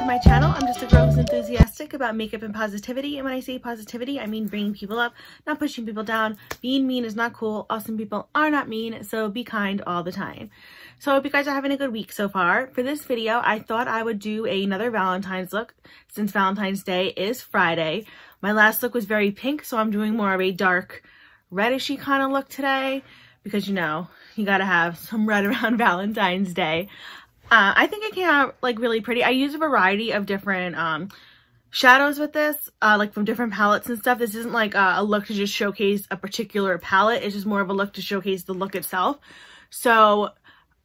my channel. I'm just a girl who's enthusiastic about makeup and positivity, and when I say positivity, I mean bringing people up, not pushing people down. Being mean is not cool. Awesome people are not mean, so be kind all the time. So I hope you guys are having a good week so far. For this video, I thought I would do another Valentine's look since Valentine's Day is Friday. My last look was very pink, so I'm doing more of a dark reddishy kind of look today because, you know, you gotta have some red around Valentine's Day. I think it came out like really pretty. I used a variety of different shadows with this, like from different palettes and stuff. This isn't like a look to just showcase a particular palette. It's just more of a look to showcase the look itself. So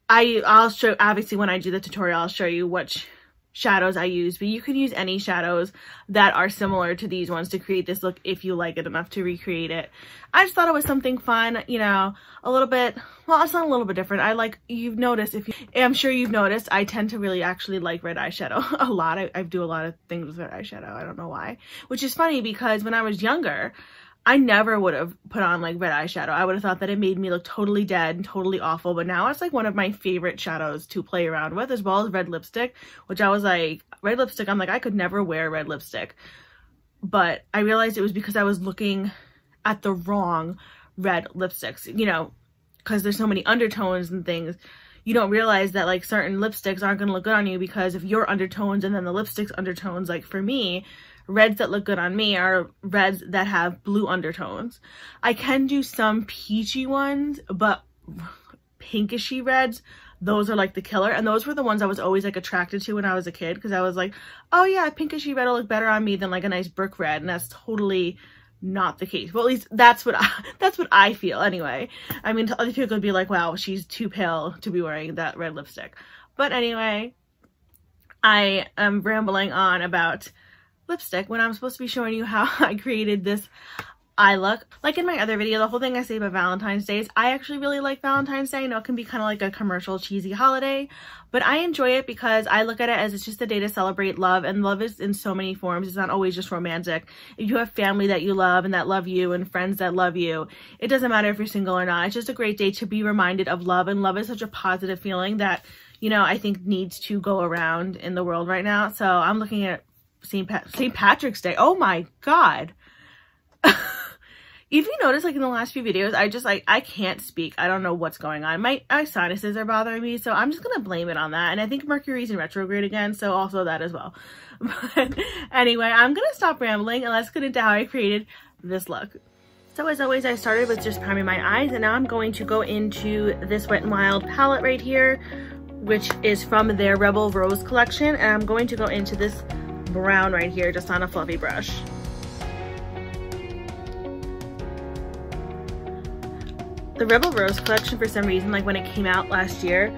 I'll show, obviously when I do the tutorial, I'll show you which shadows I use, but you can use any shadows that are similar to these ones to create this look if you like it enough to recreate it. I just thought it was something fun, you know, a little bit, well, it's not a little bit different. You've noticed, I'm sure you've noticed, I tend to really actually like red eyeshadow a lot. I do a lot of things with red eyeshadow. I don't know why, which is funny because when I was younger, I never would have put on like red eyeshadow. I would have thought that it made me look totally dead and totally awful, but now it's like one of my favorite shadows to play around with, as well as red lipstick, which I was like, red lipstick, I'm like, I could never wear red lipstick. But I realized it was because I was looking at the wrong red lipsticks, you know, because there's so many undertones and things. You don't realize that like certain lipsticks aren't going to look good on you because of your undertones and then the lipstick's undertones. Like for me, reds that look good on me are reds that have blue undertones. I can do some peachy ones, but pinkishy reds, those are like the killer. And those were the ones I was always like attracted to when I was a kid, because I was like, oh yeah, pinkishy red will look better on me than like a nice brick red. And that's totally not the case. Well, at least that's what I feel anyway. I mean, other people could be like, wow, she's too pale to be wearing that red lipstick. But anyway, I am rambling on about lipstick when I'm supposed to be showing you how I created this eye look. Like in my other video, the whole thing I say about Valentine's Day is I actually really like Valentine's Day. I know it can be kind of like a commercial cheesy holiday, but I enjoy it because I look at it as it's just a day to celebrate love, and love is in so many forms. It's not always just romantic. If you have family that you love and that love you and friends that love you, it doesn't matter if you're single or not. It's just a great day to be reminded of love, and love is such a positive feeling that, you know, I think needs to go around in the world right now. So I'm looking at St. Patrick's Day. Oh my god. If you notice, like in the last few videos, I can't speak. I don't know what's going on. My sinuses are bothering me, so I'm just gonna blame it on that. And I think Mercury's in retrograde again, so also that as well. But anyway, I'm gonna stop rambling and let's get into how I created this look. So as always, I started with just priming my eyes, and now I'm going to go into this Wet n Wild palette right here, which is from their Rebel Rose collection, and I'm going to go into this brown right here just on a fluffy brush. The Rebel Rose collection, for some reason, like when it came out last year,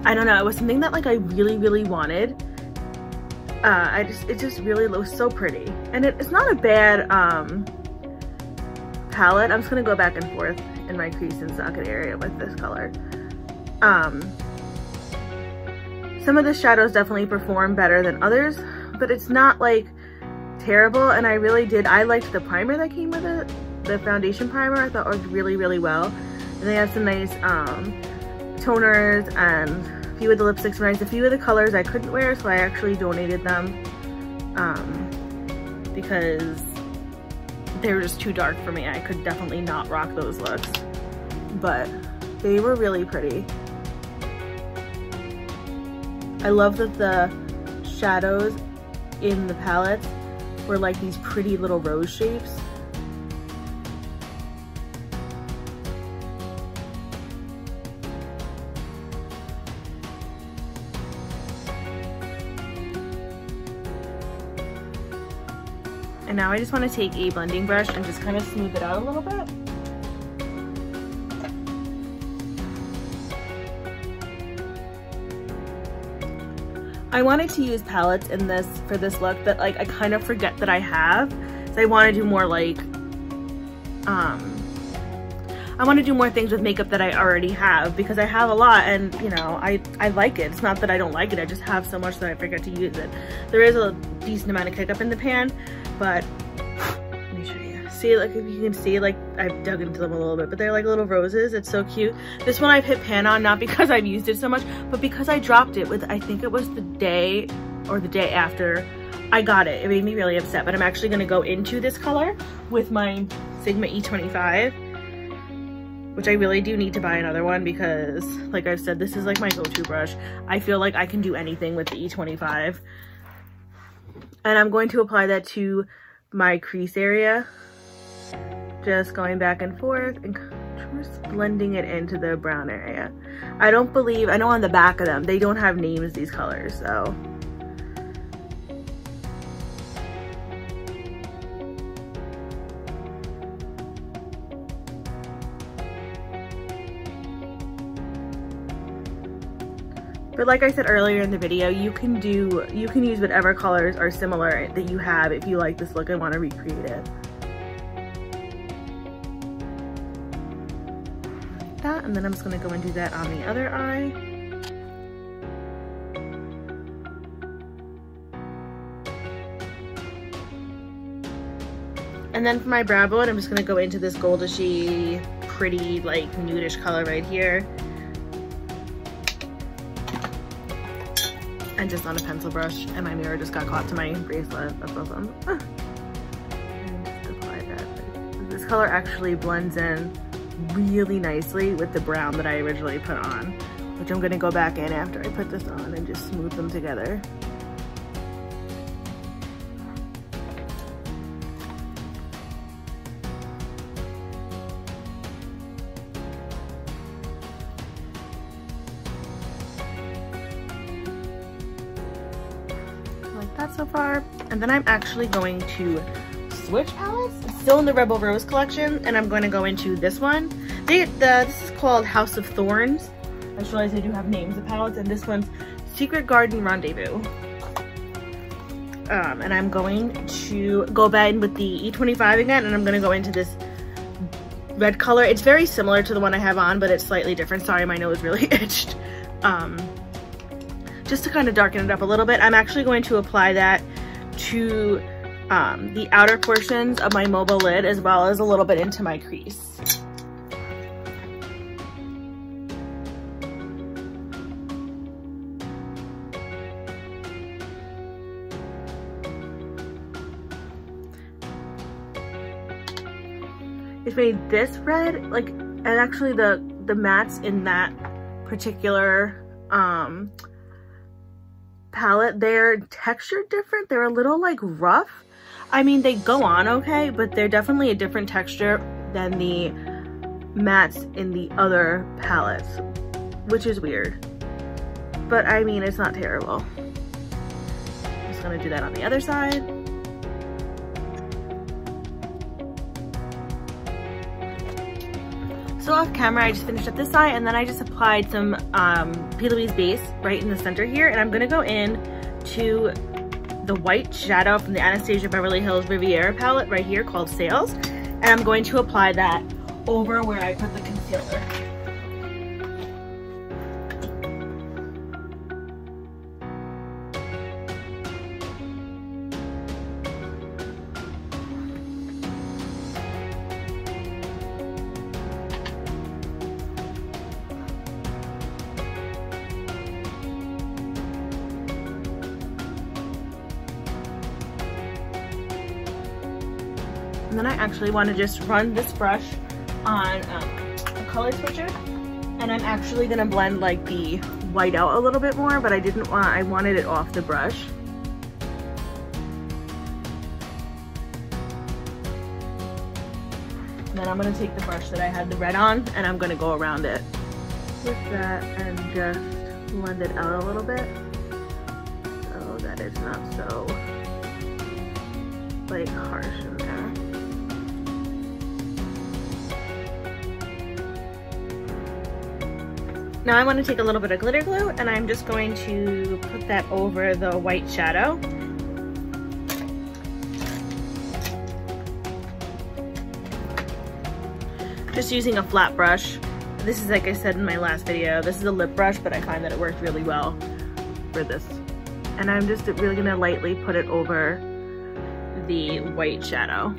I don't know, it was something that like I really wanted. It just really looks so pretty, and it's not a bad palette. I'm just gonna go back and forth in my crease and socket area with this color. Some of the shadows definitely perform better than others, but it's not like terrible. And I liked the primer that came with it. The foundation primer I thought worked really well, and they have some nice toners, and a few of the lipsticks were nice. A few of the colors I couldn't wear, so I actually donated them because they were just too dark for me. I could definitely not rock those looks, but they were really pretty. I love that the shadows in the palette were like these pretty little rose shapes. And now I just want to take a blending brush and just kind of smooth it out a little bit. I wanted to use palettes in this for this look that like I kind of forget that I have. So I want to do more like I want to do more things with makeup that I already have, because I have a lot, and you know, I like it. It's not that I don't like it, I just have so much that I forget to use it. There is a decent amount of makeup in the pan, but let me show you. See, like if you can see, like I've dug into them a little bit, but they're like little roses. It's so cute. This one I've hit pan on, not because I've used it so much, but because I dropped it with, I think it was the day or the day after I got it. It made me really upset, but I'm actually gonna go into this color with my Sigma E25, which I really do need to buy another one because, like I've said, this is like my go-to brush. I feel like I can do anything with the E25. And I'm going to apply that to my crease area. Just going back and forth and just blending it into the brown area. I know on the back of them, they don't have names, these colors, so. But like I said earlier in the video, you can use whatever colors are similar that you have if you like this look and want to recreate it. Like that, and then I'm just going to go and do that on the other eye. And then for my brow bone, I'm just going to go into this goldishy, pretty, like nudish color right here. And just on a pencil brush, and my mirror just got caught to my bracelet of both of them. And just apply that. This color actually blends in really nicely with the brown that I originally put on, which I'm gonna go back in after I put this on and just smooth them together. So far, and then I'm actually going to switch palettes. It's still in the Rebel Rose collection, and I'm going to go into this one. This is called House of Thorns. I just realized they do have names of palettes, and this one's Secret Garden Rendezvous. And I'm going to go back in with the E25 again, and I'm going to go into this red color. It's very similar to the one I have on, but it's slightly different. Sorry, my nose really itched. Just to kind of darken it up a little bit, I'm actually going to apply that to the outer portions of my mobile lid as well as a little bit into my crease. It's made this red, like, and actually the mattes in that particular palette, they're textured different. They're a little like rough. I mean, they go on okay, but they're definitely a different texture than the mattes in the other palettes, which is weird. But I mean, it's not terrible. I'm just gonna do that on the other side. So off camera, I just finished up this side, and then I just applied some P. Louise base right in the center here, and I'm gonna go in to the white shadow from the Anastasia Beverly Hills Riviera palette right here called Sails, and I'm going to apply that over where I put the concealer. And then I actually want to just run this brush on a color switcher, and I'm actually going to blend like the white out a little bit more, but I wanted it off the brush. And then I'm going to take the brush that I had the red on, and I'm going to go around it with that and just blend it out a little bit so that it's not so like harsh in there. Now I want to take a little bit of glitter glue, and I'm just going to put that over the white shadow. Just using a flat brush. This is, like I said in my last video, this is a lip brush, but I find that it works really well for this. And I'm just really going to lightly put it over the white shadow.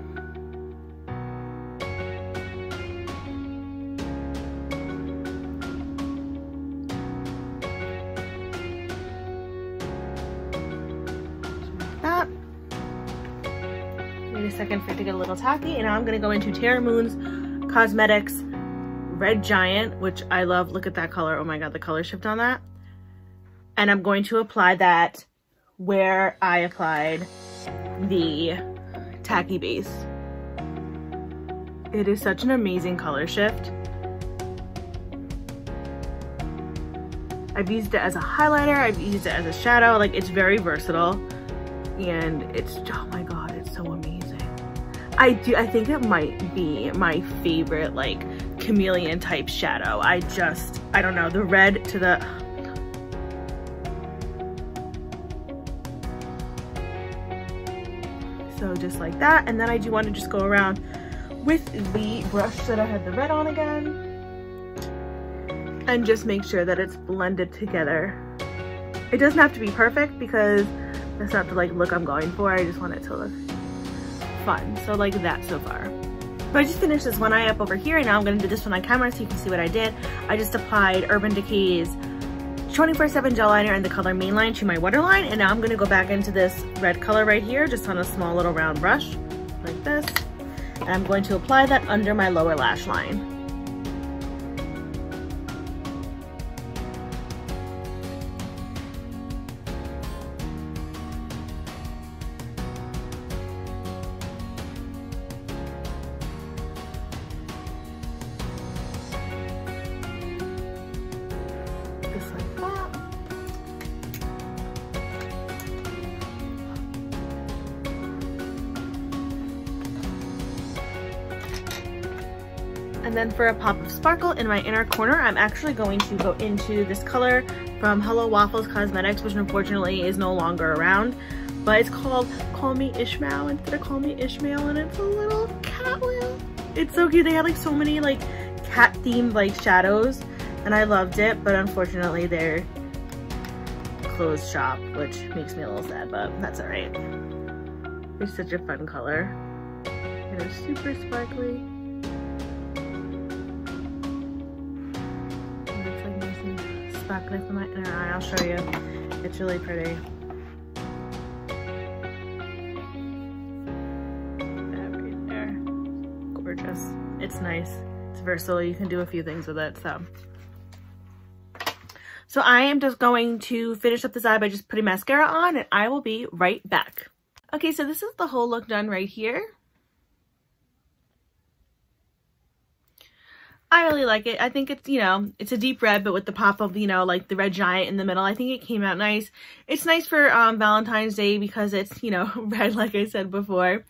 second for it to get a little tacky. And now I'm gonna go into Terramoons Cosmetics Red Giant, which I love. Look at that color. Oh my god, the color shift on that. And I'm going to apply that where I applied the tacky base. It is such an amazing color shift. I've used it as a highlighter, I've used it as a shadow, like it's very versatile. And it's, oh my god, it's so amazing. I think it might be my favorite like chameleon type shadow. I don't know, the red to the, so just like that. And then I do want to just go around with the brush that I had the red on again and just make sure that it's blended together. It doesn't have to be perfect because that's not the like look I'm going for. I just want it to look fun. So like that so far. But I just finished this one eye up over here and now I'm going to do this one on camera so you can see what I did. I just applied Urban Decay's 24/7 gel liner in the color Mainline to my waterline, and now I'm going to go back into this red color right here just on a small little round brush like this, and I'm going to apply that under my lower lash line. Just like that. And then for a pop of sparkle in my inner corner, I'm actually going to go into this color from Hello Waffles Cosmetics, which unfortunately is no longer around, but it's called Call Me Ishmeow instead of Call Me Ishmeow, and it's a little cat wheel. It's so cute. They had like so many like cat themed like shadows and I loved it, but unfortunately they're closed shop, which makes me a little sad, but that's all right. It's such a fun color. It is super sparkly. Sparkly for my inner eye. I'll show you. It's really pretty. That right there. Gorgeous. It's nice. It's versatile. You can do a few things with it. So I am just going to finish up this eye by just putting mascara on, and I will be right back. Okay, so this is the whole look done right here. I really like it. I think it's, you know, it's a deep red, but with the pop of, you know, like the red giant in the middle. I think it came out nice. It's nice for Valentine's Day because it's, you know, red, like I said before.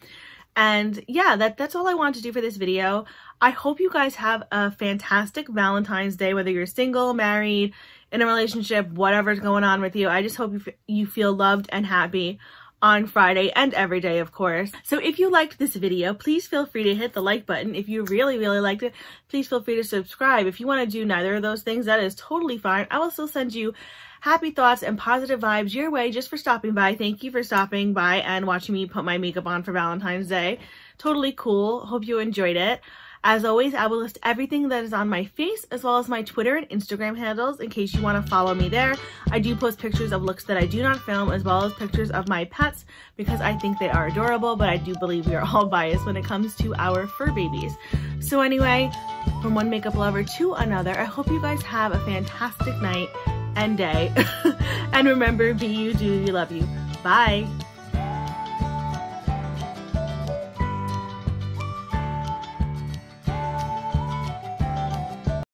And yeah, that's all I wanted to do for this video. I hope you guys have a fantastic Valentine's Day, whether you're single, married, in a relationship, whatever's going on with you. I just hope you feel loved and happy on Friday and every day, of course. So if you liked this video, please feel free to hit the like button. If you really, really liked it, please feel free to subscribe. If you want to do neither of those things, that is totally fine. I will still send you happy thoughts and positive vibes your way just for stopping by. Thank you for stopping by and watching me put my makeup on for Valentine's Day. Totally cool. Hope you enjoyed it. As always, I will list everything that is on my face as well as my Twitter and Instagram handles in case you want to follow me there. I do post pictures of looks that I do not film as well as pictures of my pets because I think they are adorable, but I do believe we are all biased when it comes to our fur babies. So anyway, from one makeup lover to another, I hope you guys have a fantastic night and day. And remember, be you, do you, love you. Bye.